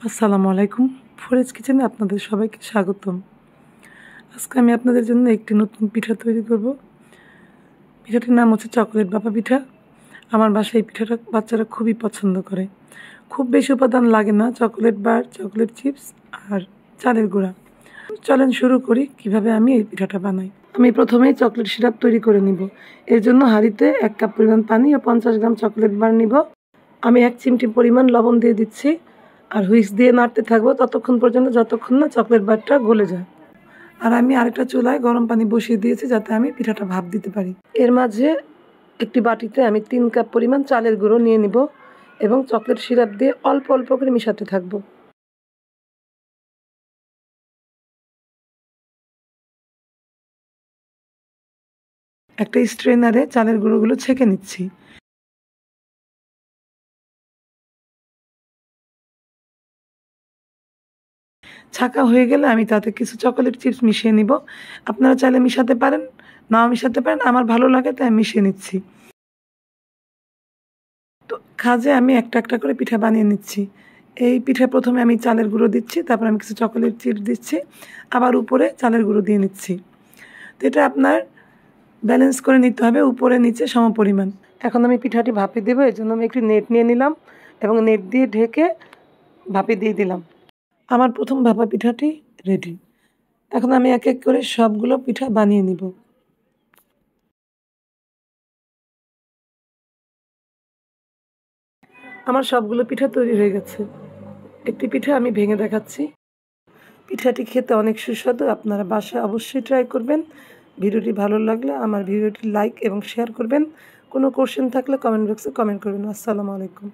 আসসালামু আলাইকুম। ফরিজ কিচেনে আপনাদের সবাইকে স্বাগতম। আজকে আমি আপনাদের জন্য একটি নতুন পিঠা তৈরি করব। পিঠাটির নাম হচ্ছে চকলেট ভাপা পিঠা। আমার বাসায় এই পিঠাটা বাচ্চারা খুবই পছন্দ করে। খুব বেশি উপাদান লাগে না, চকলেট বার, চকলেট চিপস আর চালের গুঁড়া। চলেন শুরু করি কিভাবে আমি এই পিঠাটা বানাই। আমি প্রথমেই চকলেট সিরাপ তৈরি করে নিব। এর জন্য হাঁড়িতে 1 কাপ পরিমাণ পানি ও 50 গ্রাম চকলেট বার নিব। আমি 1 চিমটি পরিমাণ লবণ দিয়ে দিচ্ছি আর হুইস্ক দিয়ে নাড়তে থাকবো ততক্ষণ পর্যন্ত যতক্ষণ না চকলেট বারটা গলে যায়। আর আমি আরেকটা চুলায় গরম পানি বসিয়ে দিয়েছি যাতে আমি পিঠাটা ভাপ দিতে পারি। এর মাঝে একটি বাটিতে আমি 3 কাপ পরিমাণ চালের গুঁড়ো নিয়ে নিব এবং চকলেট সিরাপ দিয়ে অল্প অল্প করে মিশাতে থাকবো। একটা স্ট্রেনারে চালের গুঁড়োগুলো ছেঁকে নিচ্ছি। ছাঁকা হয়ে গেলে আমি তাতে কিছু চকোলেট চিপস মিশিয়ে নিব। আপনারা চাইলে মিশাতে পারেন, নাও মিশাতে পারেন, আমার ভালো লাগে তাই মিশিয়ে নিচ্ছি। তো খাজে আমি একটা একটা করে পিঠা বানিয়ে নিচ্ছি। এই পিঠা প্রথমে আমি চালের গুঁড়ো দিচ্ছি, তারপর আমি কিছু চকোলেট চিপস দিচ্ছি, আবার উপরে চালের গুঁড়ো দিয়ে নিচ্ছি। তো এটা আপনার ব্যালেন্স করে নিতে হবে, উপরে নিচে সমপরিমাণ। এখন আমি পিঠাটি ভাপে দেবো, এর জন্য আমি একটি নেট নিয়ে নিলাম এবং নেট দিয়ে ঢেকে ভাপে দিয়ে দিলাম। আমার প্রথম ভাপা পিঠাটি রেডি। এখন আমি এক এক করে সবগুলো পিঠা বানিয়ে নিব। আমার সবগুলো পিঠা তৈরি হয়ে গেছে। একটি পিঠা আমি ভেঙে দেখাচ্ছি। পিঠাটি খেতে অনেক সুস্বাদু, আপনারা বাসায় অবশ্যই ট্রাই করবেন। ভিডিওটি ভালো লাগলে আমার ভিডিওটি লাইক এবং শেয়ার করবেন। কোনো কোশ্চেন থাকলে কমেন্ট বক্সে কমেন্ট করবেন। আসসালামু আলাইকুম।